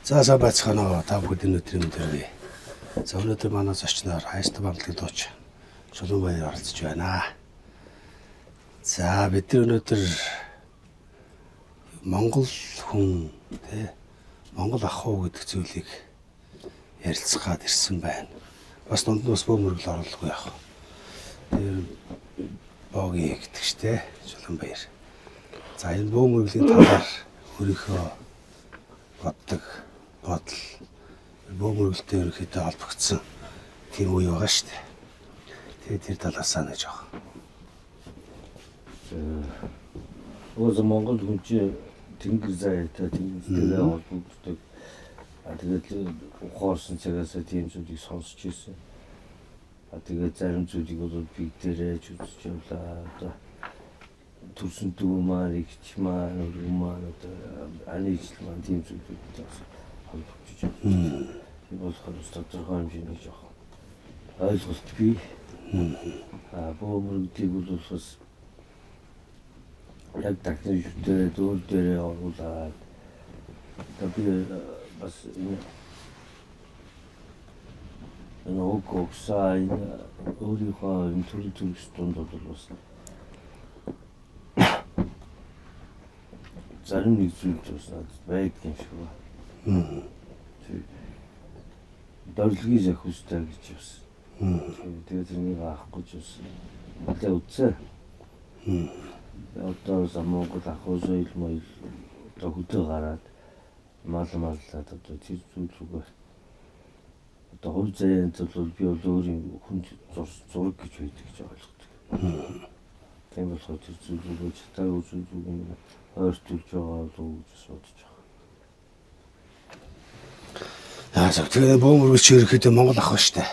За байцгаана та бүхэн өдрийн өдрөө. За өнөөдөр манай зочноор Хайста бамтлагын дууч Чулуунбаяр оролцож байна. За бид өнөөдөр Монгол хүн Монгол ах уу гэдэг зүйлийг ярилцгаад ирсэн байна. Бас дунд нь бас бөөмөргөл оруулахгүй яах вэ? Тэр богийн гэдэг чтэй Чулуунбаяр. За энэ бөөмөргөлийн талаар өөрийнхөө боддог бодол бөөмөргөлтэй ерөнхийдөө холбогдсон тийм үе байгаа шүү дээ. Тэгээд тэр талаас нь жоох. Өөс Монгол хүн чинь тэнгэр заяатай тэнгэртэй холбогддог. Тэгээд ухаалсан цагаас тийм зүйлийг сонсч ирсэн. Тэгээд зарим зүйлийг бол би дээрээ үзэж явлаа. Одоо төрсөн дүү маань, ихч маань, өргөн маань, одоо анижл маань тийм зүйлүүд холбогдож байна. Тийм болохоор тодорхой хэмжээний жоох ойлголт бий. Бөөмөргөлийг бол бас яг дахин шүтээ дөөр дээрээ оруулаад би бас энэ огсаа өөрийнхөө энэ төрөл тунд бол бас зарим нэг зүйл бас байдаг юм шиг байна. Дөрвөлгийн захиустай гэж бас. Тэгээд тэрнийг авахгүй ч бас үлээ үтсэ. Одоо Монгол ахуй соёл моёл одоо хөдөө гараад маллаад одоо тэр зүйл зүгээр. Одоо хувь заяанд бол би бол өөрийн хүн зураг гэж байдаг гэж ойлгодог. Тийм болохоор тэр зүйлүүд чатаа үзүүлдэг юм ойртуулж байгаа л гэж бодож байгаа. Тэгээд бөөмөргөлч ерөөхдөө Монгол ах ба штэ.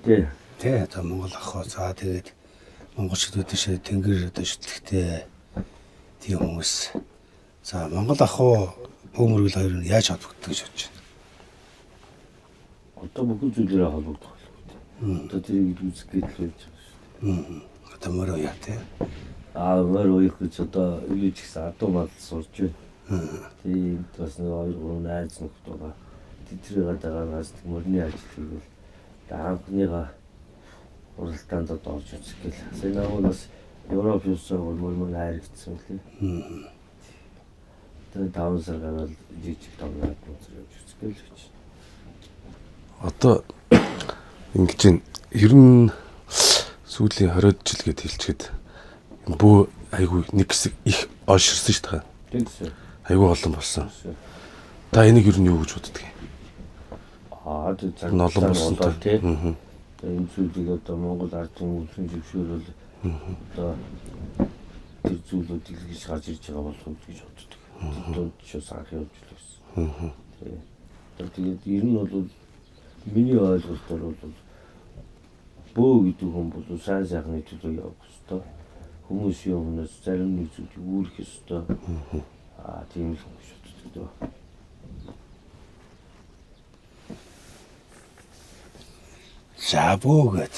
Тий, одоо Монгол ах. За тэгээд монголчууд дэше тэнгэр одоо шүтлэгтэй тийм хүмүүс. За Монгол ах уу бөөмөргөл хоёр нь яаж холбогддог гэж бодож байна? Одоо бүх зүйлээрээ холбогдох байна. Одоо тэрийг үзэх гээд л байж байгаа шүү. Одоо мөрөө яа тий. Мөрөө их гэж одоо юу ч гэсэн адуу мал сурж байна. Тийм бас нэг хоёр гурван найз нөхд байгаа. Тэдрийг дагаанаас мөрний ажил хийгээл анхныгаа уралдаанд орж үзэх гээл. Сая наагаас Европ юусаа мөр хайрцсан лээ. Тэгээд 5 сар гараад жижиг томнаад үзэж үзэх гээл гэж. Одоо ингэж ин ер нь сүүлийн 20 жил гээд хэлчихэд бөө айгүй нэг хэсэг их ооширсан шүү дээ. Тэгсэн. Айгүй олон болсон. Та энийг ер нь юу гэж боддөг юм? Тэр цаг нь олон болсон тийм. Энэ зүйлийг одоо Монгол ард түмний зөвшөөрөл одоо тэр зүйлүүдийг хийж гарч ирж байгаа болох уу гэж боддог. Тэнд ч санах явж л байсан. Тэгээд ер нь бол миний ойлголтоор бол бөө гэдэг хүн бол сайн сайхны төлөө явах ёстой. Хүмүүсийн өмнөөс зарим нэг зүйлийг үүрэх ёстой. Тийм л хүн шүү дээ. За бөөгээд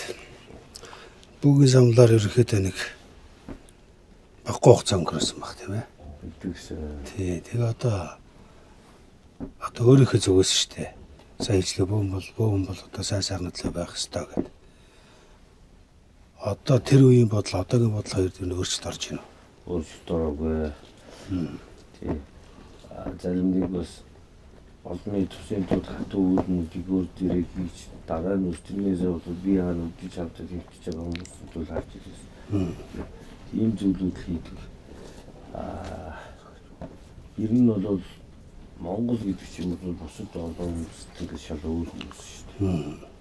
бөөгийн замлаар ерөөхдөө нэг баггүй хугацаа өнгөрөөсөн баг тийм ээ. Тий, тэгээ одоо өөрийнхөө зүгээс штэ. Сайн ижлээ бөөн бол одоо сайн сайхны төлөө байх ёстой гэдэг. Одоо тэр үеийн бодол одоогийн бодол хоёр дээр өөрчлөлт орж байна уу? Өөрчлөлт ороогүй. Тий. Зарим нэг бас олонний төсөнд хатуу үүднүүд фигур дээрээ хийж дараа нь өстрнээсээ бол би хаана үдчих авдаг хэлж байгаа хүмүүсд бол харж ирсэн. Ийм зүйлүүд хийдэг. Ер нь бол Монгол гэдэг чинь бол бусад олон хүмүүстэй шал өөр хүмүүс шүү дээ.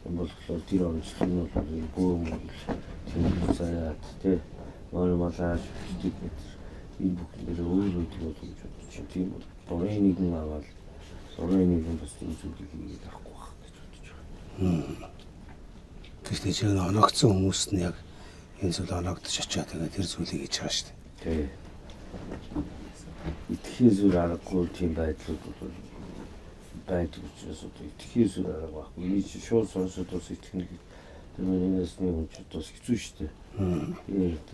Тийм болохоор тэр онцлог нь бол бөөмөргөл тэнгэр заяат тий нормалаж гэдэг энэ бүхнээр өөр өөр гэж бодож чинь тийм бол дурын нэгэн аваад дурын нэгэн бас тийм зүйлийг хийгээд авахгүй байх гэж бодож байгаа. Тэгвэл чинь оногдсон хүмүүс нь яг энэ зүйл оногдож очиад тэгээд тэр зүйлийг хийж байгаа шүү дээ. Тий. Итгэхийн зүйл аргагүй тийм байдлууд бол байдаг учраас одоо итгэхийн зүйл арга байхгүй. Эний чинь шууд сонсоод бас итгэх нэг тэрнээс нэг хүн ч бас хэцүү шүү дээ. Тэгээд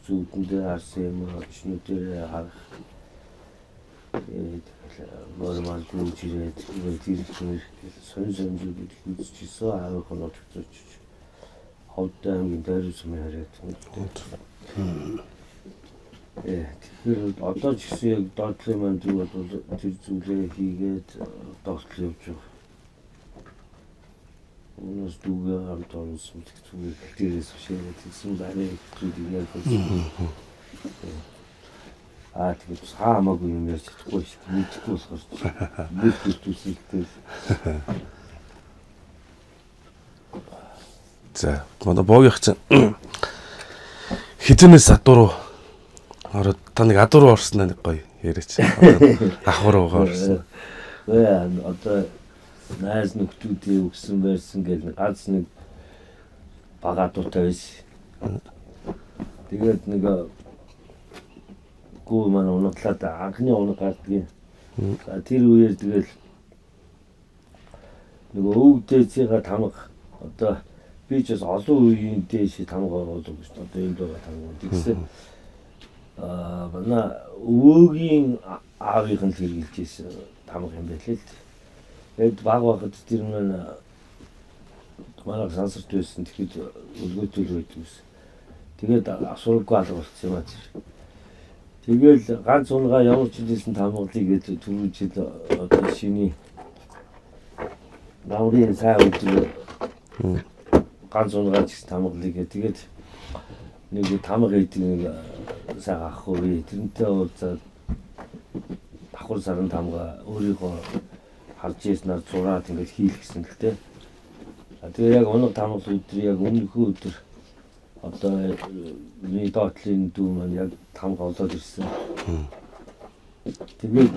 зүүдэндээ харсан юм очнуудээр харах нормал гүжирээд тэр сонь зүйлүүд үзчихсэн аавынх нь очиж хавдаа аймгийн дайрс юм яриад. Тэгэхээр одоо ч гэсэн яг доотлын маань зүйл бол тэр зүйлээ хийгээд доотлол явж байгаа. Өнөөс дүүгээ хамт орсон зүгээр дээрээс ширээд хэлсэн байна зүйлийг яг хэлсэн. Тэгээд хаамаагүй юм ярьж чадахгүй шүү дээ. Мэдхгүй болохоор бүхэл зүйлсэлтэй. За, манай боогийнх чинь хизэнээс адуу руу ороод та нэг адуу руу орсноо нэг гоё яриач. Ахвар руугаа орсон. Одоо найз нөхдүүдээ өгсөн байсан гэл ганц нэг бага адуутай байсан. Тэгээд нэг гоо маань унаглаад анхны унаг гардгийг. За тэр үеэр тэгэл нөгөө өвдөөцөйга тамга одоо би ч бас олон үеийн дээш тамга оруулдаг гэж одоо энэ доо тамга тэгсэн. Манай өвөөгийн аавынх нь хэрэгжилж ирсэн тамга юм байлээ л. Тэгээд баг багт тэр маань манай сансарт байсан тэгэхэд өлгөөтөл байдгүйс. Тэгээд асуулгүй алга болчихсон юм аа тэр. Тэгэл ганц унгаа ямар ч хэлсэн тамгалыг гэж түрүү жил одоо шиний наурын цаа өдөр ганц унгаа ч тамгалыг тэгээд нэг тамга идэх нэг сайхан ах уу тэрнтэй уулзаад давхар сарын тамга өөрийнхөө харж ирснээр зураад ингээд хийх гэсэн гэхдээ тэгээ яг унаг тамгал өдөр яг өмнөхөө өдөр одоо миний доотлын дүү маань яг тамга олоод ирсэн. Тэгээд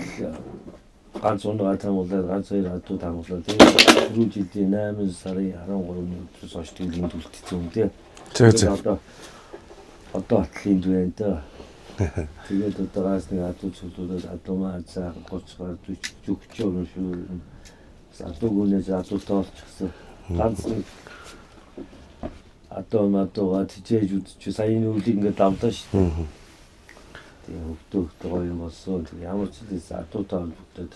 ганц унгаа тамгалаад ганц хоёр адуу тамгалаад тэгээд түрүү жилийн 8 сарын 13-ны өдрөөс хойш тэглэнд үлдсэн юм тий. Тэгээд одоо атлын дүү энэ тэ. Тэгээд одоо гаас нэг адуу цуглуулаад адуу маа цаа 30 гаруй 40 орно шүү. Адуу гүнээс адуутай болчихсон. Ганц нэг адуугаа тижээж үдчих саяны үлийг ингээд давдаа шүү дээ. Тэгээ хөвтөө гоё юм болсон. Тэгээ ямар ч зүйл адуутай холбогдоод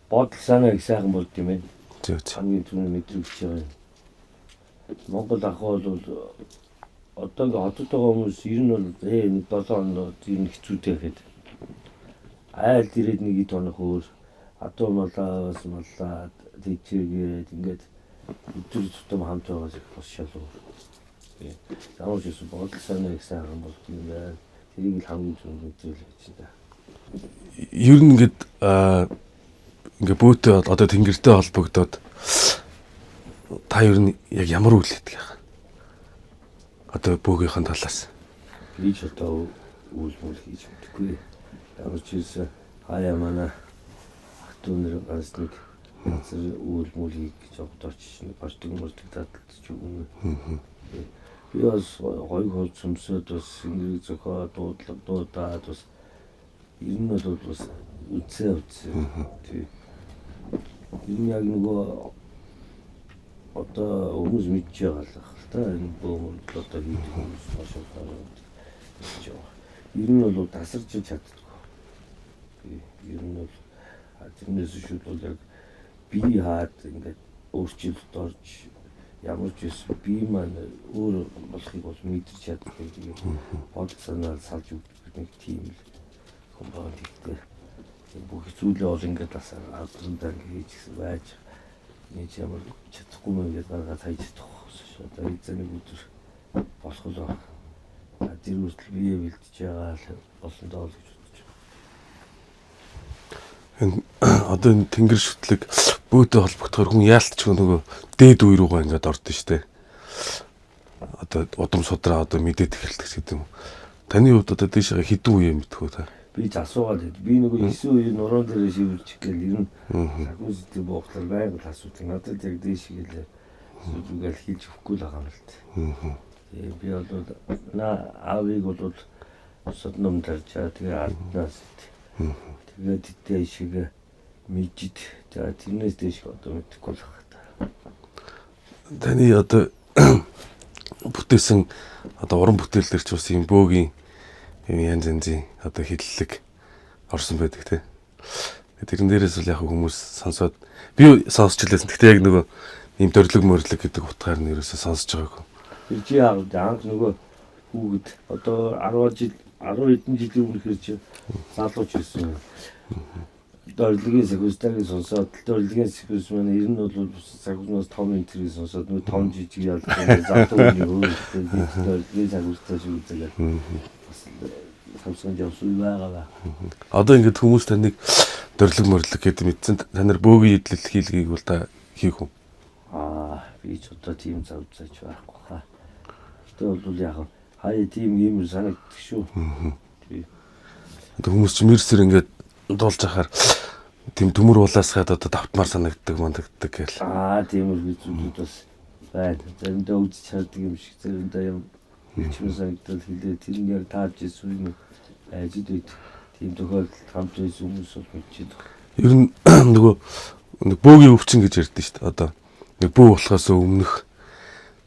бодол санаа их сайхан болд юм байна. Хамгийн түрүүний мэдрэгч байгаа. Монгол ах бол одоо ингээд хотод байгаа хүмүүс ер нь бол 7 хоног тийм хэцүүтэй гэхэд айл дээрээ нэг ид хоног өөр адуу малаас маллаад тийчээгээд ингээд өдөр тутам хамт байгаас их бас шалуу. Ямар ч юм бодол санаа их сайхан болд юм байна. Тэрийг л хамгийн зөв мэдээлэл гэж байна. Ер нь ингээд бөөтэй одоо тэнгэртэй холбогдоод та ер нь яг ямар үйл хийдэг юм? Одоо бөөгийнхэн талаас. Би ч одоо үйл хийж мэдгүй. Ямар ч юм хаяа манай ахтунэр ганц нэг үйл хийх гэж одооч нэг бартыг мөрдөг таталж өгнө. Би бас гоё хол цөмсөд бас ингэ зохио дуудаад бас ер нь бол бас үцээ. Тий. Энэ яг нөгөө одоо хүмүүс мэдж байгаа л ах л та энэ бөөмөрд одоо хийх хүмүүс маш их байна. Ер нь бол тасарч чаддаггүй. Ер нь бол тэрнээс шууд бол яг би хаад ингээд өөрчлөлт орж ямар ч юм би маань өөр болохыг бол мэдэрч чаддаг гэдэг бодол санаа салж өгдөг нэг тийм л хүн байгаа гэдэг. Бүх зүйлээ бол ингээд бас авдрандаа хийж гисэн байж нэг ямар чадахгүй мэн гэдэг гаргаад хайж чадахгүй. Одоо эзэний өдөр болох л байна. Тэр үртэл бие бэлдэж байгаа л болсон доо гэж бодож байна. Одоо энэ тэнгэр шүтлэг бөөтэй холбогдохоор хүн яалтч нөгөө дээд үе рүүгээ ингээд ордон штэ. Одоо удам судраа одоо мэдээд эхэлдэг гэдэг юм. Таны хувьд одоо дэшээ хэдэн үе мэдхүү та? Би асуугаад би нөгөө 9 үе нуруунд дээр шивэрч гээл ер нь сакузтэй боохлоор байнга асуудаг. Надад яг дэш гээл зүгэл хийж өгөхгүй л байгаа юм л дээ. Би бол аавыг бол содном тарчаа тэгээ алднаас тэгээд дэшиг мэджид тэрнээс дэш одоо мэдэхгүй л байна. Таны одоо бүтээсэн одоо уран бүтээл дээр ч бас юм бөөгийн янз янзын одоо хиллэг орсон байдаг тий. Тэрэн дээрээс л яг хүмүүс сонсоод би сонсч лээсэн. Гэхдээ яг нөгөө ийм дөрлөг мөрлөг гэдэг утгаар нь ерөөсөө сонсож байгаагүй. Тэр чи яг анх нөгөө хүүхэд одоо 10 жил 10 хэдэн жилийн өмнөх хэрэг чи залууч байсан. Дөрлөгийн секвестагийн сонсоод дөрлөгийн секвест маань ер нь бол сагнаас 5 минутыг сонсоод нөгөө 5 жижиг ялгсан залууны хөөстэй дөрлөгийн секвестаа шиг үзэлээ. Хамсган явсан байгаа. Одоо ингээд хүмүүс таныг дөрлөг мөрлөг гэдэг мэдсэн. Та нар бөөгийн идэл хийлгийг бол та хийх үү? Би ч одоо тийм завцаач байхгүй хаа. Тэр бол яг хаяа тийм юмэр санагддаг шүү. Одоо хүмүүс ч мэрсэр ингээд дуулж ахаар тийм төмөр уулаас хаад одоо давтмаар санагддаг мандагддаг гэл. Тиймэрхүү зүйлүүд бас байна. Заримдаа үзэж чаддаг юм шиг заримдаа юм чимээ санагдал хэлээ тэр нь яг тааж ирсэн юм. Ажид үед тийм тохиолдолд хамт байсан хүмүүс бол мэдчихэв. Ер нь нөгөө бөөгийн өвчин гэж ярьдэн шүү дээ. Одоо нэг бөө болохоос өмнөх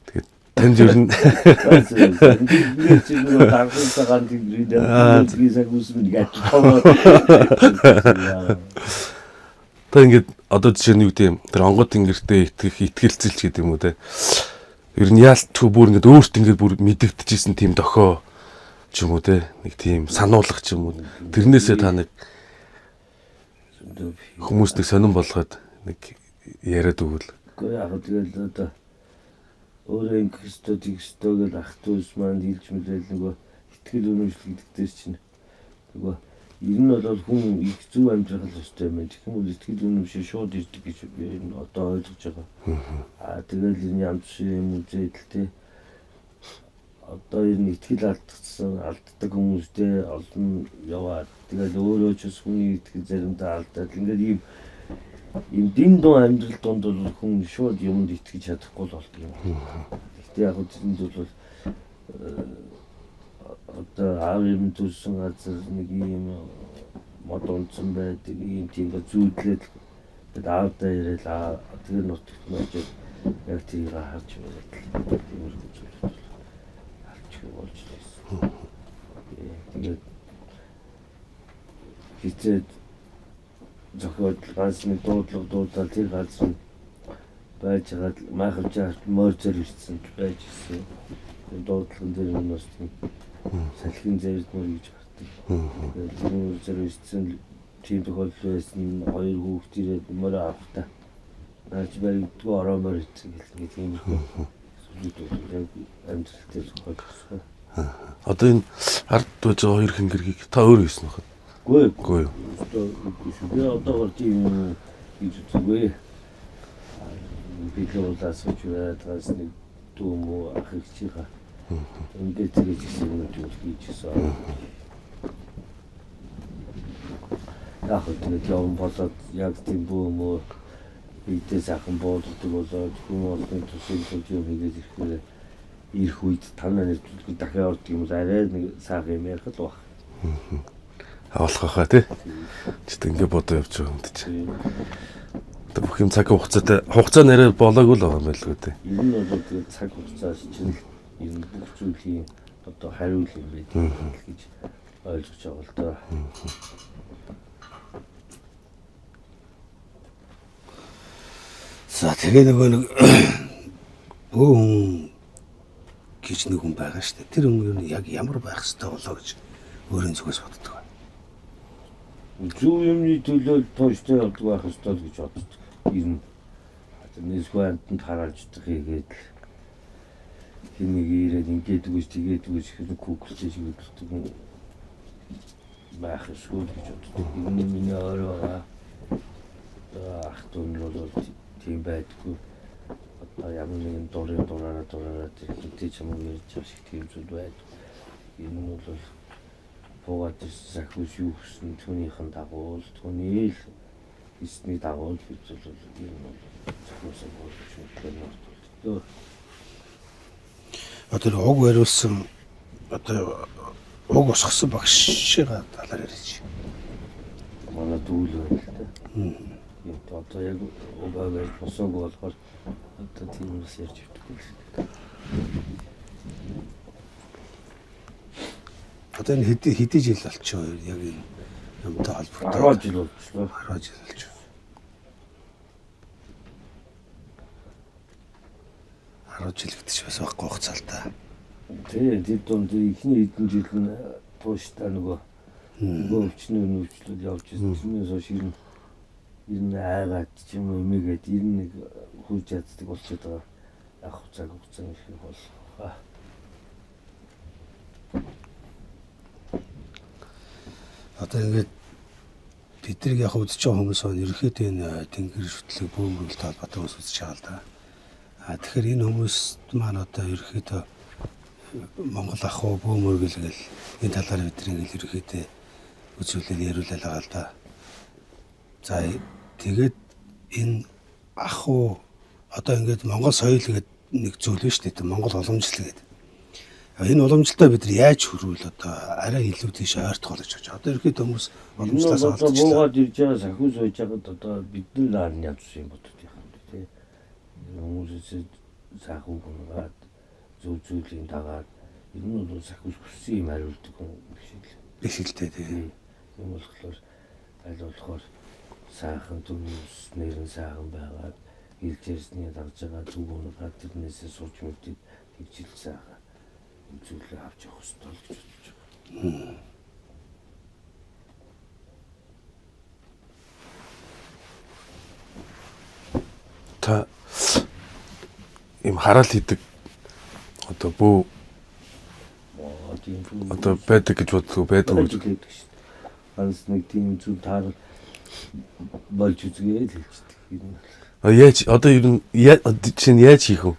тэгээд танд ер нь та ингээд одоо жишээ нь юу гэдэг юм тэр онгод тэнгэртэй итгэлцэлч гэдэг юм уу те. Ер нь яалтчгүй бүр ингээд өөрт ингээд бүр мэдэгдэжсэн тийм дохоо ч юм уу те. Нэг тийм сануулгах ч юм уу. Тэрнээсээ та нэг хүмүүс нэг сонирн болгоод нэг яриад өгвөл. Гэхдээ яг тэгэл одоо өөрөө инкристод гэж ах トゥ ус маань хэлж мэлэл нөгөө итгэл үнэмшил гэдэгтээс чинь нөгөө ер нь бол хүн их зөв амьдрах хэрэгтэй юм байна. Тэгэх юм бол итгэл үнэмшил шууд ирдэг гэж би одоо ойлгож байгаа. Тэгэл энэ янз юм үзэдэлтэй одоо ер нь итгэл алддаг хүмүүстэй олон яваад тэгэл өөрөө ч хүний итгэл заримдаа алдаад ингээд ийм дин дон амьдрал донд бол хүн шууд юмд итгэж чадахгүй л болдог юм. Гэхдээ яг үндсэнд бол одоо аав юм төрсэн газар нэг юм мод онцсон байдаг ийм тийм зүйдлээд аавдаа ирэл тэгээ нутагт нөөж яг тийгээ харж байгаа. Тиймэрхүү зүйл алчгүй болж байсан. Тэгээд хичээд зохиол ганц нэг дуудлага тэр газар байж байгаа майхавчаар морзэр ирсэн байж ирсэн. Дуудлагын дээр нь бас тийм салхин зэрэгмөр гэж гардаг. Тэгээд морзэр ирсэн тийм тохиолдол байсан 2 хүүхэд ирээд мөр авахта. Наач баригдгүй ороомор ирсэн гэх тийм зүйлүүд амьдрал дээр тохиолдсон. Одоо энэ ард байж байгаа 2 хингэргийг та өөрөө хийсэн үү? Үгүй юу. Би одоо тийм гэж зүгээр би лоодас үчирээд гасны дүүмөө ах их чига. Ингээд тэгэж юм хийчихсэн. Яг тэгээд явсан болоод яг тийм бөөмөө бидээ сайхан боолдог болоод хүмүүстийн төсөөлж юм хийгээд ирэхээр ирэх үед танаа нэвтрүүлэг дахиад ордог юм арай нэг сайхан юм ярих л баг. Авалах хаа тий. Чит ингээ бодоо явж байгаа юм чи. Одоо бүх юм цаг хугацаа нэрээ болоогүй л байгаа юм байл үү тий. Ер нь бол цаг хугацаа чинь ер нь бүх зүйлийн одоо хариул юм байдаг гэж ойлгож байгаа л доо. За тэгээ нөгөө нэг бөөн гэж нэг хүн байгаа шүү дээ. Тэр хүн юу яг ямар байх хэвээр болоо гэж өөрийн зүгээс боддог. Зөв юмны төлөө тууштай явдаг байх ёстой гэж боддог. Ер нь нэггүй амтнд хараалждаг хийгээд хэнийг ирээд ингээд үгүйс тэгээд үгүйс хэрэг Google шиг үздэг юм байх шүү гэж боддог. Ер нь миний өөрөө ах トゥ нь бол тийм байдгүй. Одоо ямар нэгэн дураараа тэр хинтэй ч юм уу ярьж байгаа шиг тийм зүйл байдаг. Ер нь бол буугаад захиус юу гэсэн түүнийхэн дагуу түүний л эсний дагуу гэж бол ер нь захиусаа болж байна. Одоо уг бариулсан одоо уг босгосон багшигаа талаар ярьж. Манай дүүл байна л да. Одоо яг уг босоог болохоор одоо тийм үс ярьж өгдөг. Одоо энэ хэдий жил болчихоо яг энэ юмтай холбоотой 10 жил болчихлоо. 10 жил болж байна. 10 жил гэдэг чинь бас байхгүй хугацаа л да. Тэгээд тэр дунд ихний хэдэн жил нь тууштай нөгөө өвчнөө нөвчлөл явж ирсэн. Тэрнээс хойш ер нь айгаад ч юм уу эмээгээд 91 хурж яддаг болчиход байгаа. Яг цаг хугацаа их болох. Одоо ингээд биднийг яг үзэж байгаа хүмүүс нь ерөөхдөө энэ тэнгэр шүтлэг бөөмрөлтэй холбоотой хүмүүс үзэж байгаа л да. Тэгэхээр энэ хүмүүс маань одоо ерөөхдөө Монгол ах уу бөөмөр гэлгээл энэ талаар бид нэг ерөөхдөө үзүүлэл яриулал байгаа л да. За тэгээд энэ ах уу одоо ингээд Монгол соёл гэдэг нэг зүйл нь шүү дээ. Монгол уламжлал гэдэг. Энэ уламжлалтаа бид нар яаж хөрвөл одоо арай илүү тийш ойртох болж байгаа. Одоо ерөөхдөө хүмүүс уламжлалаас одоо буугаад ирж байгаа сахиус байж байгаад одоо бидний наар нь ядсан юм бодод яах вэ тий. Хүмүүсээс сахиу гонгаад зүйлийн дагаад ер нь бол сахиус хүссэн юм хариулдаг хүн биш л дээ тий. юм болохоор аль болохоор сайхан төмс нэрэн сайхан байгаад илжэрсний дагж байгаа зүгүүнээ тэрнээсээ сурч мэдээд хичээл сайхан зүйлээ авч явах хэрэгтэй л гэж бодож байгаа. Та им хараал хийдэг одоо бөө одоо байдаг гэж боддог байдаг үү? Ганц нэг тийм зүйл таарал болж үзгээ л хэлчихдэг юм. Яаж одоо ер нь чинь яаж хийх вэ?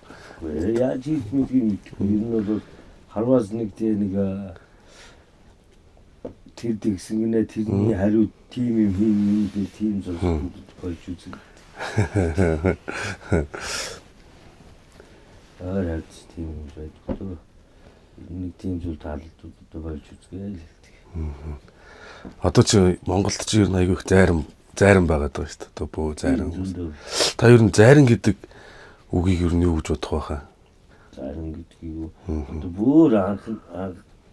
Яаж хийх мэдгүй юм. Ер нь бол харвас нэг тийм нэг тэр дэгсэн гинэ тэрний хариу тийм юм хийнэ би тийм зүйл болж үзэн. Арай тийм юм байдаг. Нэг тийм зүйл таалагддаг болж үзгээ л хэлдэг. Одоо чи Монголд чи ер нь айгүй их зайрам байгаад байгаа шүү дээ. Одоо бөө зайрам. Та ер нь зайрам гэдэг үгийг ер нь юу гэж бодох байхаа? Зайрам гэдгийг юу? Одоо бүр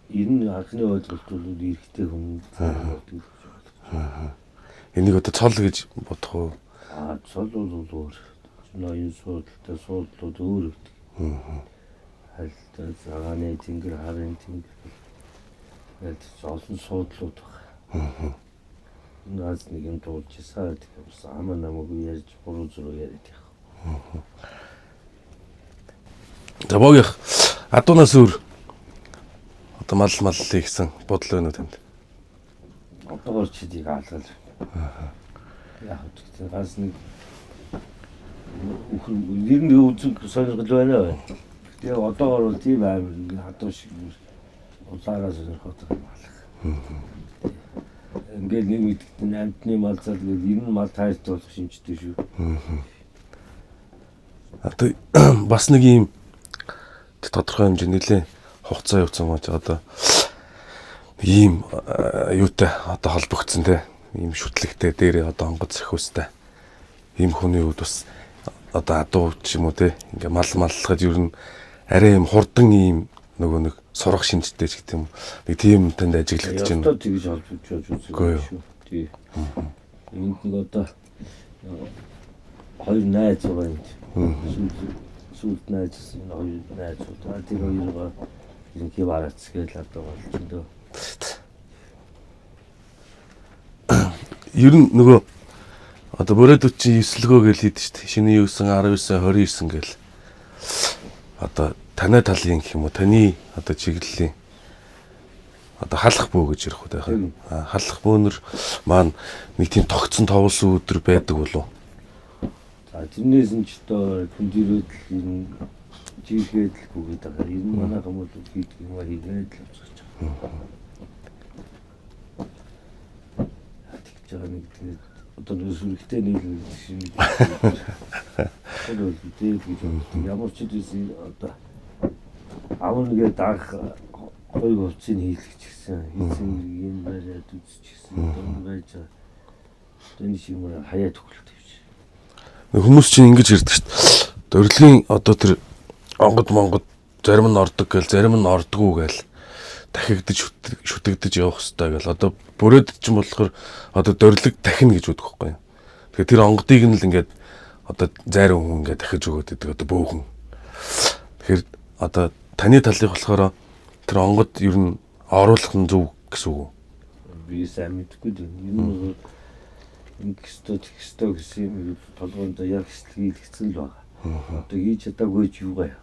ер нь анхны ойлголт бол эрэгтэй хүн зайрам гэдэг. Энийг одоо цол гэж бодох уу? Цол бол өөр. Ноён суудлаа суудлууд өөр гэдэг. Хальтаа цагааны тэнгэр харын тэнгэр. Яг олон суудлууд байна. Наас нэг юм дуулж саад гэсэн амаа намайг ярьж буруу зүрх яриад яах. За богих адуунаас өөр одоо мал хийсэн бодол байна уу танд? Одоогор чидийг хаалгал. Яг ч газ нэг ер нь үзэг сонирхол байна. Тэгээ одоогор бол тийм амар хадуу шиг улаараа сонирхоод байгаа юм. Ингээл нэг мэдгтэн амтны мал зал гэдэг ер нь мал таарч болох шинжтэй шүү. Одоо бас нэг юм тодорхой хэмжээ нэлээ хугацаа явуулсан байж одоо ийм юутай одоо холбогдсон те ийм шүтлэгтэй дээр одоо онгоц сахиустай ийм хүний үед бас одоо адуу ч юм уу те ингээ маллахад ер нь арай юм хурдан ийм нөгөө нэг сурах шинжтэй ч гэдэг юм нэг тийм танд ажиглагдаж байна. Одоо тэгж холбож үзсэн шүү. Тий. Энд нэг одоо хоёр найз байгаа юм. Сүүлд найз хоёр найз удаа тэр хоёроо ерөнхий бараац гэж одоо болчихдоо. Ер нь нөгөө одоо бүрээд 49 гэж хийдэж шүү дээ. Шинэ 9 19 29 гэл. Одоо танай талын гэх юм уу таны одоо чиглэлийн одоо халах бөө гэж ярих үү хаа. Халах бөөнөр маань нэг тийм тогтсон товлсон өдөр байдаг болов. За тэрнээс нь ч одоо хүндирээд л юм жигээд л бүгд байгаа. Ер нь манай хүмүүс хийдэг юм хийгээд л авчихж байгаа. Тэгж байгаа нэг тэгээд одоо сүрэгтэй нийлэн шинэ. Одоо дээд гэж ямар ч зүйл одоо авнгээ даах хоёр хувцсыг хийлгэж гисэн. Хийсэн юм бариад үзчихсэн. Том байж энэ шиг мөр хаяа төгөлтэй биш. Хүмүүс чинь ингэж ярьдаг шүү дээ. Урилгын одоо тэр онгод монгод зарим нь ордог гэл зарим нь ордгоо гэл. дахигдж шүтэгдэж явах хэрэгтэй гэл одоо бүрээд ч юм болохоор одоо дөрөлөг дахина гэж бодох байхгүй. Тэгэхээр тэр онгодыг нь л ингээд одоо зайрын хүн ингээд дахиж өгөөд идэг одоо бөөхөн. Тэгэхээр одоо таны талыг болохоор тэр онгод ер нь оруулах нь зөв гэсэн үг. Би сайн мэдгүй дээ. Энэ ингэстөө тэгстөө гэсэн юм толгойд яг хийлгэсэн л байгаа. Одоо хийж чадаагүй ч юу гай.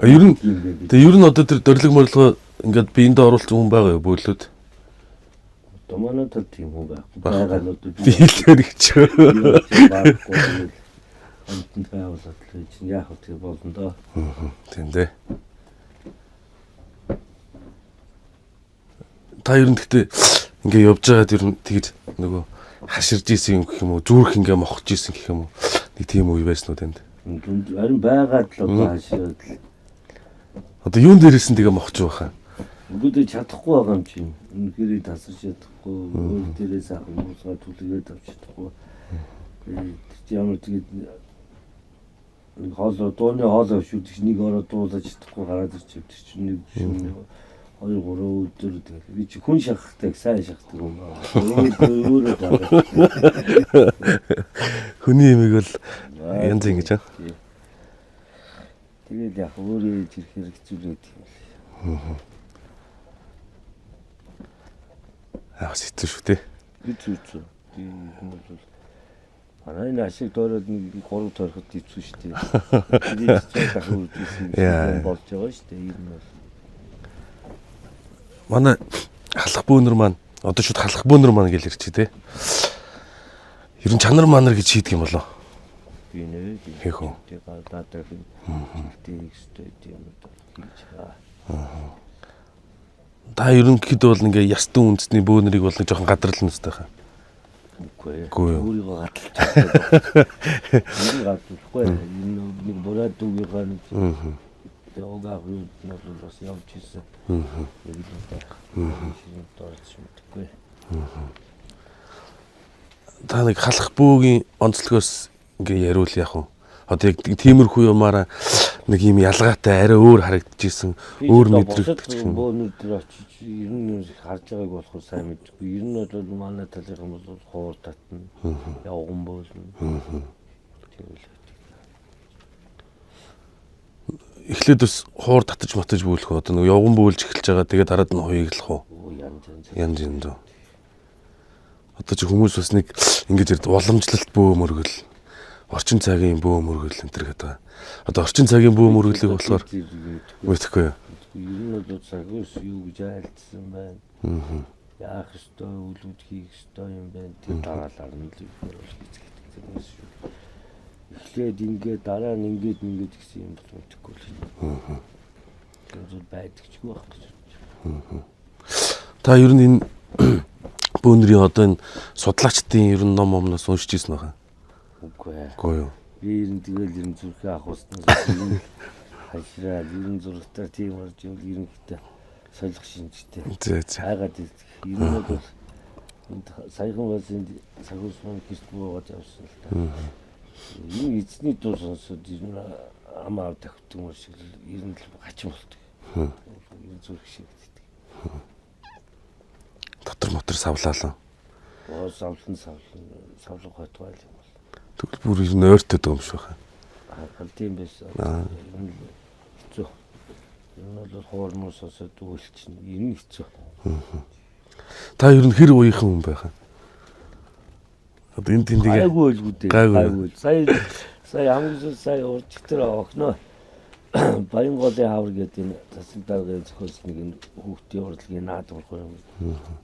Ер нь тэгээ ер нь одоо тэр дөрөлөг мөрлөгөө ингээд биендээ оруулах хүн байгаа юу бөөлөд? Одоо манай тал тийм хүн байгаа нь одоо биелэр гэж. Амтнд байвал чинь яах вэ болно доо. Тийм дээ. Та ер нь гэхдээ ингээ явж байгаад ер нь тэгж нөгөө хаширж исэн юм гэх юм уу, зүрх ингээ мохож исэн гэх юм уу. Нэг тийм үе байсан уу танд? Харин байгаад л одоо хашираад л. Одоо юун дээрээс нь тэгээ мохож байхаа? Бүгд чадахгүй байгаа юм чинь. Үнэхээр тасарч чадахгүй, өөр дээрээс ахмуусгаа түлгээд авч чадахгүй. Ямар тэгээд хоолой дууны хоолой шүтгч нэг ороод дуулаж чадахгүй гараад ирж явдаг чинь нэг шүн 2-3 өдөр тэгээд би чи хүн шахахтай сайн шахдаг юм аа. Өөрөө хүний имийг бол янз ингэж аа. Тэгээд яг өөрөө ирэх хэрэгцүүлээд юм. Хэцүү шүү дээ. Хэцүү. Би бол манай ашиг доороод нэг 3 тойроход хэцүү шүү дээ. Тэгээд ч дахин үзсэн болж байгаа шүү дээ. Энэ бол манай халах бөөнөр маань одоо шууд халах бөөнөр маань гэж ирчих тий. Ер нь чанар манар гэж хийдэг юм болоо. Би нэ хийх үү. Тэгээд даатах тийм ихтэй юм хийж байгаа. Та ерөнхийд бол ингээ ястан үндэсний бөөнөрийг бол нэг жоохон гадарлна үстэй хаа. Үгүй ээ. Өөрийгөө гадалж чаддаг. Өөрийгөө гадуулахгүй. Энэ нэг бураад дүүгийнхаа нэг яагаад юу нэг бас явж ирсэн. Яг л шинэ дорч мэдгүй. Та нэг халах бөөгийн онцлогоос ингээ яриул яах вэ? Одоо яг тиймэрхүү юмараа нэг юм ялгаатай арай өөр харагдчихсэн, өөр мэдрэгдэж юм. Бөөнөр дээр очиж ер нь харж байгааг болохоор сайн мэдгүй. Ер нь бол манай талын бол хоор татна. Явган болно. Эхлээд бас хоор татаж матаж бүүлэх үү? Одоо нэг явган бөөлж эхэлж байгаа. Тэгээд дараад нь хуйглах уу? Янз янз. Одоо чи хүмүүс бас нэг ингэж ярд уламжлалт бөө мөргөл, орчин цагийн бөө мөргөл энэ төр гэдэг. Одоо орчин цагийн бөө мөргөлийг болохоор мэдхгүй юу? Ер нь бол цагаас юу гэж айлтсан байна. Яах ёстой, үлүүд хийх ёстой юм байна. Тэр дараалал нь л хийцгээдэг шүү. Эхлээд ингээд дараа нь ингээд гэсэн юм бол мэдхгүй л. Тэр байдагчгүй байх гэж. Та ер нь энэ бөөнрийн одоо энэ судлаачдын ер нь ном номноос уншиж ирсэн байгаа. Үгүй юу. Би ер нь тэгэл ер нь зүрхээ авахснаас хашраад ер нь зургатаар тийм орж юм ерөнхийдөө солих шинжтэй. Хайгаад ер нь бол саяхан бас энэ цагуус маань гэрт буугаад явсан л та. Энэ эзний дуу сонсоод ер нь амаа тавьдаг юм шиг ер нь л хачин болдог. Ер нь зүрх шиг гэдэг. Дотор мотор савлаалаа. Савлах хатвал юм бол. Тэгвэл бүр ер нь ойртой юм шиг байна. Тийм байсан. Хэцүү. Энэ бол хоормоос осоод үйлчин. Энэ хэцүү. Та ер нь хэр уяхан хүн байх вэ? Одоо энэ тэмдэглээ. Гайгүй л үү. Гайгүй. Сая хамгийн сая урчтэр огноо. Баян голын хавар гэдэг энэ тасалдаагийн зохиолч нэг энэ хүүхдийн урлагийн наад урах юм.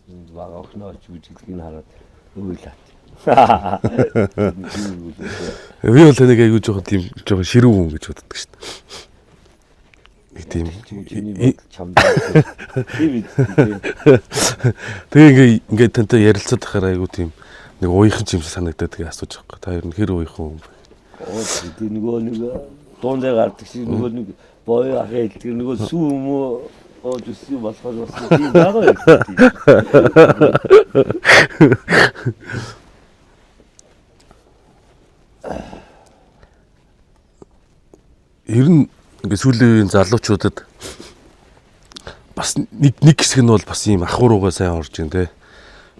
Энэ баг огноо ч үжилгийг хараад өөлөө. Би бол таныг аягүй жоохон тийм жоохон ширүүн хүн гэж боддог шүү дээ. Нэг тийм Тэгээ ингээд тантай ярилцаад тахаар аягүй тийм нэг уяхан юм шиг санагдаад тэгээ асууж байгаа. Та ер нь хэр уяхан хүн бэ? Тийм нөгөө нэг дуундаа гардаг шиг нөгөө нэг боё ахаа хэлдэг нөгөө сүү юм уу өссөн болохоор бас тийм байгаа юм. Ер нь ингээд сүүлийн үеийн залуучуудад бас нэг хэсэг нь бол бас ийм ахуй руугаа сайн орж ин тэ.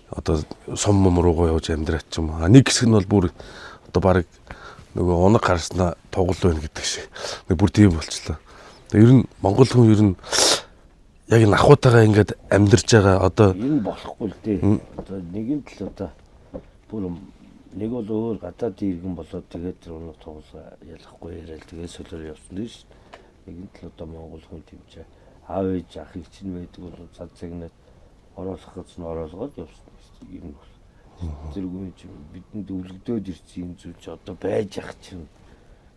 Одоо сум руугаа явж амьдраад ч юм. Нэг хэсэг нь бол бүр одоо баг нөгөө унаг гарснаа тоглол байна гэдэг шиг. Нэг бүр тийм болчлоо. Тэгээ ер нь Монгол хүн ер нь яг энэ ахуйтайгаа ингээд амьдарч байгаа одоо энэ болохгүй л дээ. Одоо нэгэн тал одоо бүр нэг бол өөр гадаад иргэн болоод тэгээд тэр унаг тоглоо ялахгүй яриад тэгээд солиор явсан дээ шүү. Нэгэн тал одоо Монгол хүн тэмцээ аав ээж ах их чинь байдаг бол цад цагнаад оруулах гэж нь оруулгаад явсан шүү. Юм бол зэрэг юм бидэнд өвлөгдөөд ирсэн юм зүйл чи одоо байж ах чинь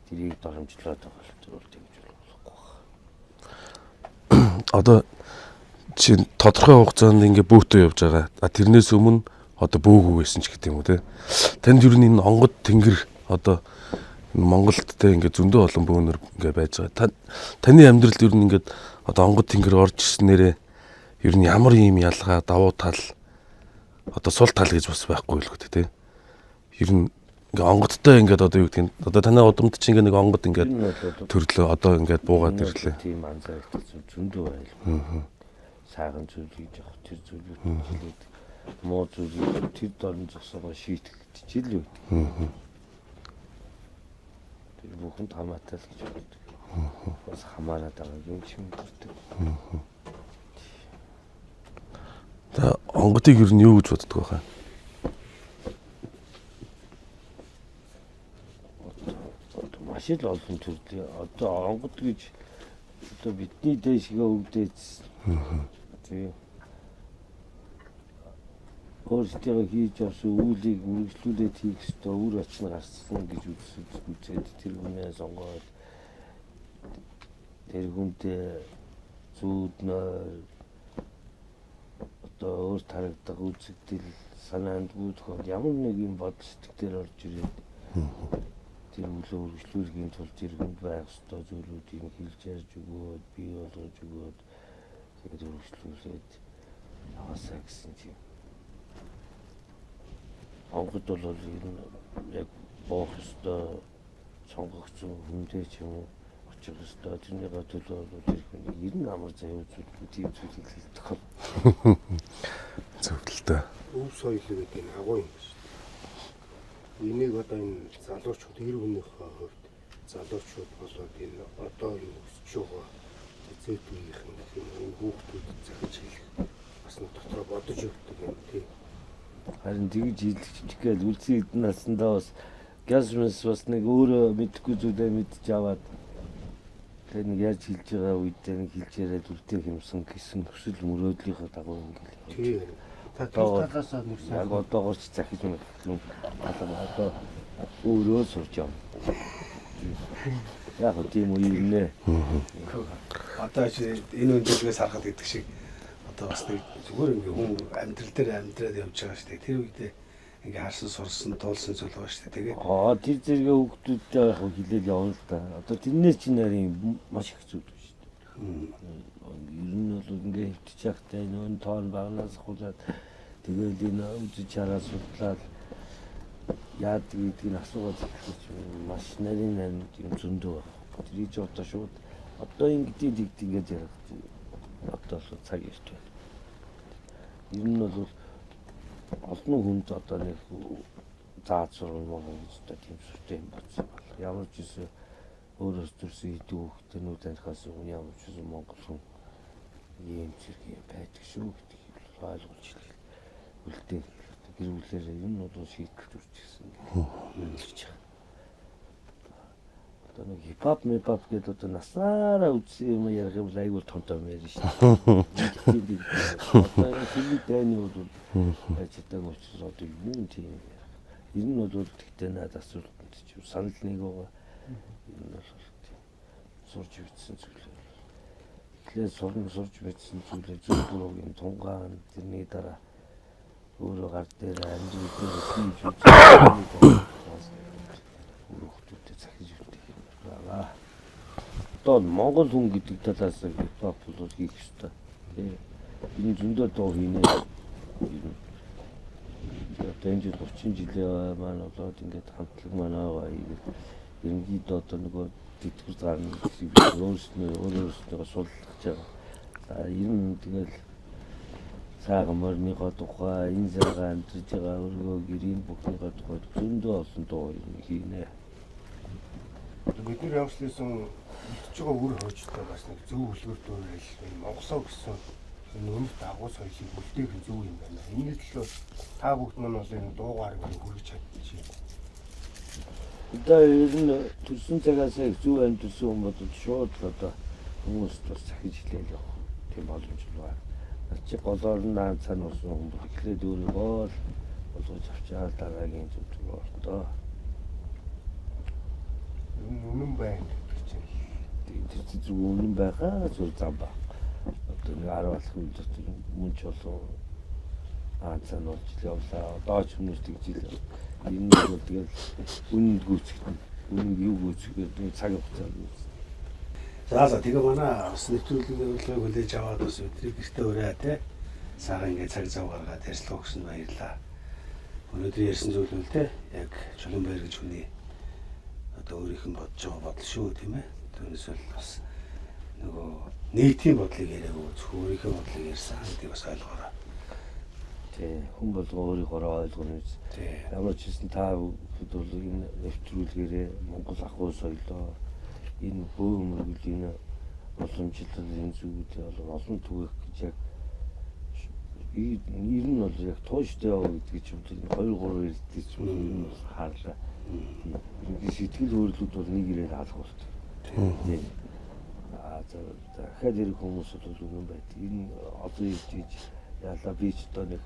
тэрийг доромжлоод байгаа л тэр бол тэгж болохгүй байна. Одоо чи тодорхой хугацаанд ингээ бөөтөө явж байгаа. Тэрнээс өмнө одоо бөөгөө байсан ч гэдэг юм уу те. Танд юу энэ онгод тэнгэр одоо Монголд те ингээ зөндөө олон бөөнөр ингээ байж байгаа. Таны амьдралд юу ингээд одоо онгод тэнгэр орж ирснээрээ ер нь ямар юм ялгаа давуу тал одоо сул тал гэж бас байхгүй л гэдэг те. Ер нь ингээ онгодтой ингээд одоо юу гэдэг нь одоо танай удамд чи ингээ нэг онгод ингээд төрлөө одоо ингээд буугаад ирлээ. Тийм анзаардаг зөндөө байл. Сайхан зүйл хийж явах тэр зүйлүүд хэлээд муу зүйлүүд тэр дорн зогсоогоо шийтгэж жил үү. Тэр бүхэнд хамаатай л гэж боддог. Бас хамаарат байгаа юм шиг мэдэрдэг. За онгодыг ер нь юу гэж боддог вэ хаа? Маш л олон төрлийн одоо онгод гэж одоо бидний дэшгээ өгдөөц. Тийм. Өөрсдөө хийж авсан үйлийг үргэлжлүүлээд хийх ёстой үр ач нь гарсан гэж үзээд тэр хүнээ сонгоод тэр хүнтэй зүүднөө одоо өөр тарагдах үзэгдэл санаанд гүйцэтгэл ямар нэг юм бодол сэтгэлээр орж ирээд тэр үлээ үргэлжлүүлэхийн тулд иргэнд байх ёстой зүйлүүдийг хэлж ярьж өгөөд бий болгож өгөөд тэгээд үргэлжлүүлээд яваасаа гэсэн тийм. Онгод бол ер нь яг буух ёстой сонгогч хүнтэй ч юм уу очих ёстой тэрний төлөө тэр хүн ер нь амар заяа үзүүлдэг тийм зүйлийг хэлдэг. Зөвлөлтөө. Өв соёл гэдэг нь агуу юм шүү дээ. Энийг одоо энэ залуучууд эр хүнийхээ хувьд залуучууд болоод энэ одоо энэ өсч байгаа зэт үеийнхэн энэ хүүхдүүдэд захиж хэлэх бас нэг дотроо бодож өгдөг юм тийм. Харин тэгж хэлчихгээл үлцэн эдэн насандаа бас газмас бас нэг өөрөө мэдхгүй зүйлээ мэдж аваад тэр нэг яаж хэлж байгаа үедээ нэг хэлж яриад үлдээ хэмсэн гэсэн хүсэл мөрөөдлийнхөө дагуу ингээл. Тийм. Та талаасаа нүрсэн. Яг одоогоор ч захиж юм. Одоо өөрөө сурч явна. Яг тийм үе юм нэ. Одоо чи энэ өндөрлгөөс харахад гэдэг шиг одоо бас нэг зүгээр ингээ хүн амьдрал дээр амьдраад явж байгаа шүү дээ. Тэр үедээ ингээ харсан сурсан дуулсан зүйл байгаа шүү дээ. Тэгээд тэр зэрэгээ хүүхдүүдтэй яг хилээд явна л да. Одоо тэрнээс чи нарийн маш их зүйл шүү дээ. Ер нь бол ингээ хөвтөж явахтай нүүн тоон багнаас хулаад тэгээд энэ үзэж хараа судлаад яад гэдгийг асуугаад хэлчих маш нарийн юм зөндөө байна. Тэрийг ч одоо шууд одоо ингэдэг ингэж ярих одоо л цаг ирж байна. Ер нь бол олон хүнд одоо нэг зааж сурна гэж одоо тийм сүртэй юм болсон байна. Ямар ч үсэн өөрөөс төрсөн идэв хөлтөнүүд танихаас ямар ч үсэн Монгол хүн ийм зэрэг юм байдаг шүү гэдгийг ойлгуулж хэлээ. Үлдээ гэр бүлээр ер нь бол шийдэл төрчихсөн гэж байна. Одоо нэг хипхоп гэдэг одоо насаараа үзсэн юм ярих юм айгүй тонтой юм ярина шүү дээ. Одоо энэ film дэний бол ажидаг учраас одоо юм тийм юм. Ер нь бол тэгтээ надад асуултанд чи санал нэг байгаа. Ер нь бол сурж бичсэн зүйл. Тэгэхээр сурж бичсэн зүйлээ зөв бүрийн тунгаан тэрний дараа өөрөө гар дээр амжилт хийж үзсэн. Өөрөөхтэй захиж өгдөг юм байна. Одоо Монгол хүн гэдэг талаас хипхоп бол хийх ёстой. Тэгээ энэ зөндөө дуу хийнэ. Одоо энэ 30 жилийн маань болоод ингээд хамтлаг маань байгаа. Ерөнхийдөө одоо нөгөө тэтгэвэр гарна өөрөөсөө суулгаж байгаа. За ер нь тэгэл сайхан морныхоо тухай, энэ сайхан амьдарч байгаа өргөө гэрийн бүхнийхөө тухай зөндөө олон дуу хийнэ. Бидний явшлын үлдэж байгаа үр хойчтой бас нэг зөв үлгэр дуурайл Монголоо гэсэн энэ өмнөх дагуу соёлыг үлдээх нь зөв юм байна. Энэ төлөө та бүгд маань бол энэ дуугаар хүргэж чадчих. Одоо ер нь төрсөн цагаас их зөв амьдсан хүмүүс бодож шууд одоо хүмүүст бас захиж хэлээл явах тийм боломж байна. Чи голоор нь наан цан усан хүмүүс эхлээд өөрийгөө л болгож авчаал дараагийн зөв болтоо. Үнэн байна гэж чинь. Тэр зүг үнэн байгаа зүйл зам ба. Одоо нэг 10 болох юм дотор мөн ч болов цан болж явлаа. Одоо ч хүмүүс тэгж л энэ бол тэгэл үнэнд гүйцэтгэв. Үнэнд юу гүйцэтгэв цаг хугацаанд гүйцэтгэв. За тэгээ манай бас нэвтрүүлгийн урилгыг хүлээж аваад бас өдрийг гэртээ өрөө те. Саага ингээ цаг зав гаргаад ярьслаа өгсөн баярлаа. Өнөөдөр ярьсан зүйл нь те яг Чулуунбаяр гэж хүний одоо өөрийнх нь бодож байгаа бодол шүү тийм ээ. Түүнээс бол бас нөгөө нийтийн бодлыг яриаггүй зөвхөн өөрийнхөө бодлыг ярьсан гэдгийг бас ойлгоорой. Тий, хүн болгоо өөрийгөө ойлгоно гэж. Ямар ч гэсэн та бүхэн бол энэ нэвтрүүлгээрээ Монгол ахуй соёлоо энэ бөө мөргөлийн боломжтой энэ зүйлүүдээ бол олон түгээх гэж яг ер нь бол яг тууштай яваа гэдэг чинь 2-3 эрдэж юм хаалаа. Тийм сэтгэл хөдлөлүүд бол нэг ирээд алах болт. Тийм. Дахиад ирэх хүмүүс бол үнэн байт. Энэ одоо ирж яалаа би ч одоо нэг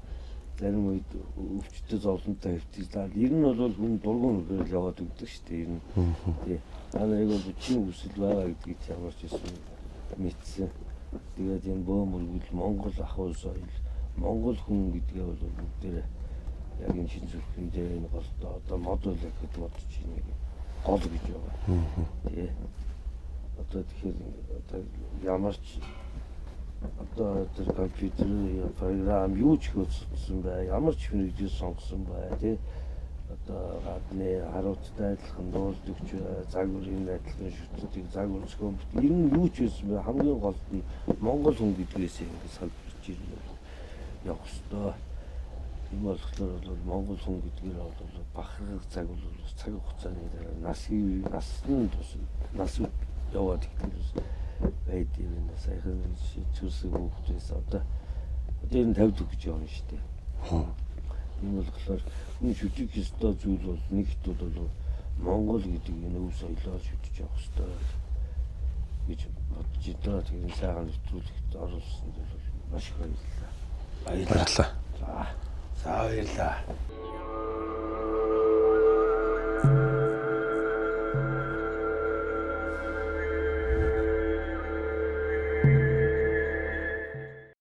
зарим үед өвчтөд зовлонтой хөвтөж. Ер нь бол хүн дургуун үрэл яваад өгдөг шүү дээ. Ер нь. Тийм. Анаа яг бол чинь хүсэл байгаа гэдгийг ямар ч юм мэдсэн. Тэгээд энэ бөө мөргөл Монгол ахуй соёл, Монгол хүн гэдгээ бол бүгдээрээ яг энэ шин зүрхэн дээр энэ голтой одоо модуль гэхэд бодож ийн гол гэж байгаа. Тий. Одоо тэгэхээр одоо ямар ч одоо тэр компьютер програм юу ч хөтсөн бай, ямар ч хүнийгээс сонгосон бай, тий. Одоо гадны харуулттай адилхан дуулдаг ч загварын адилхан шүтдэг загварчгүй ер нь юу ч байсан бай хамгийн гол нь Монгол хүн гэдгээс ингэ салбарч ирнэ явах ёстой. Тийм болохоор бол Монгол хүн гэдгээр бол бахархах цаг бол цаг хугацааны дараа нас яваад ихтэй байд юм. Саяхан шийдвэрсэн хүмүүсээс одоо энэ 50 гэж явна шүү дээ. Тийм болохоор хүн шүтэх ёстой зүйл бол нэгт бол Монгол гэдэг энэ өв соёлоо шүтэж явах ёстой гэж бодож байгаа. Тэгээд сайхан нэвтрүүлэгт оруулсан бол маш их баярлалаа. Баярлалаа. За баярлалаа.